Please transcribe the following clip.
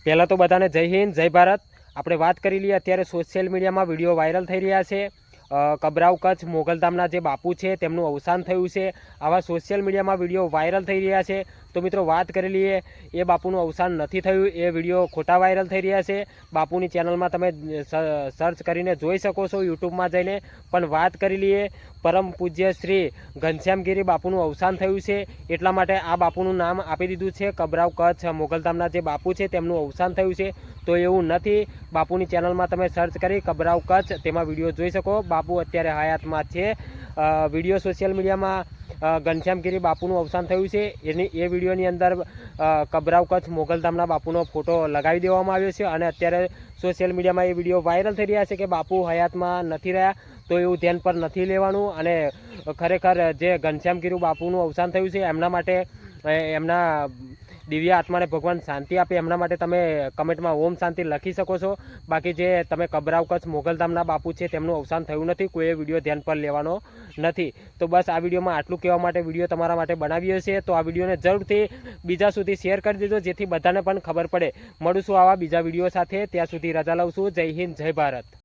પહેલાં તો બધાને જય હિન્દ જય ભારત। આપણે વાત કરી લઈએ અત્યારે સોશિયલ મીડિયામાં વિડીયો વાયરલ થઈ રહ્યા છે। કબરાવ કચ્છ મોગલધામના જે બાપુ છે તેમનું અવસાન થયું છે। આવા સોશિયલ મીડિયામાં વિડીયો વાયરલ થઈ રહ્યા છે। તો મિત્રો વાત કરી લઈએ, એ બાપુનું અવસાન નથી થયું, એ વિડીયો ખોટા વાયરલ થઈ રહ્યા છે। બાપુની ચેનલમાં તમે સર્ચ કરીને જોઈ શકો છો યુટ્યુબમાં જઈને। પણ વાત કરી લઈએ, પરમ પૂજ્ય શ્રી ઘનશ્યામગીરી બાપુનું અવસાન થયું છે, એટલા માટે આ બાપુનું નામ આપી દીધું છે કબરાવ કચ્છ મોગલધામના જે બાપુ છે તેમનું અવસાન થયું છે। તો એવું નથી, બાપુની ચેનલમાં તમે સર્ચ કરી કબરાવ કચ્છ, તેમાં વિડીયો જોઈ શકો। બાપુ અત્યારે હયાતમાં છે। વિડીયો સોશિયલ મીડિયામાં ઘનશ્યામગીરી બાપુનું અવસાન થયું છે એ વિડીયોની અંદર કબરાવ કચ્છ મોગલધામના બાપુનો ફોટો લગાવી દેવામાં આવ્યો છે અને અત્યારે સોશિયલ મીડિયામાં એ વિડીયો વાયરલ થઈ રહ્યા છે કે બાપુ હયાતમાં નથી રહ્યા। તો એવું ધ્યાન પર નથી લેવાનું અને ખરેખર જે ઘનશ્યામગીરી બાપુનું અવસાન થયું છે એમના માટે, એમના દિવ્ય આત્માને ભગવાન શાંતિ આપે, એમના માટે તમે કમેન્ટમાં ઓમ શાંતિ લખી શકો છો। બાકી જે તમે કબરાવ કચ્છ મોગલધામના બાપુ છે તેમનું અવસાન થયું નથી, કોઈ વિડીયો ધ્યાન પર લેવાનો નથી। તો બસ આ વિડીયોમાં આટલું કહેવા માટે વિડીયો તમારા માટે બનાવ્યો છે। તો આ વિડીયોને જરૂરથી બીજા સુધી શેર કરી દેજો, જેથી બધાને પણ ખબર પડે। મળીશું આવા બીજા વિડીયો સાથે, ત્યાં સુધી રજા લઉં છું। જય હિન્દ જય ભારત।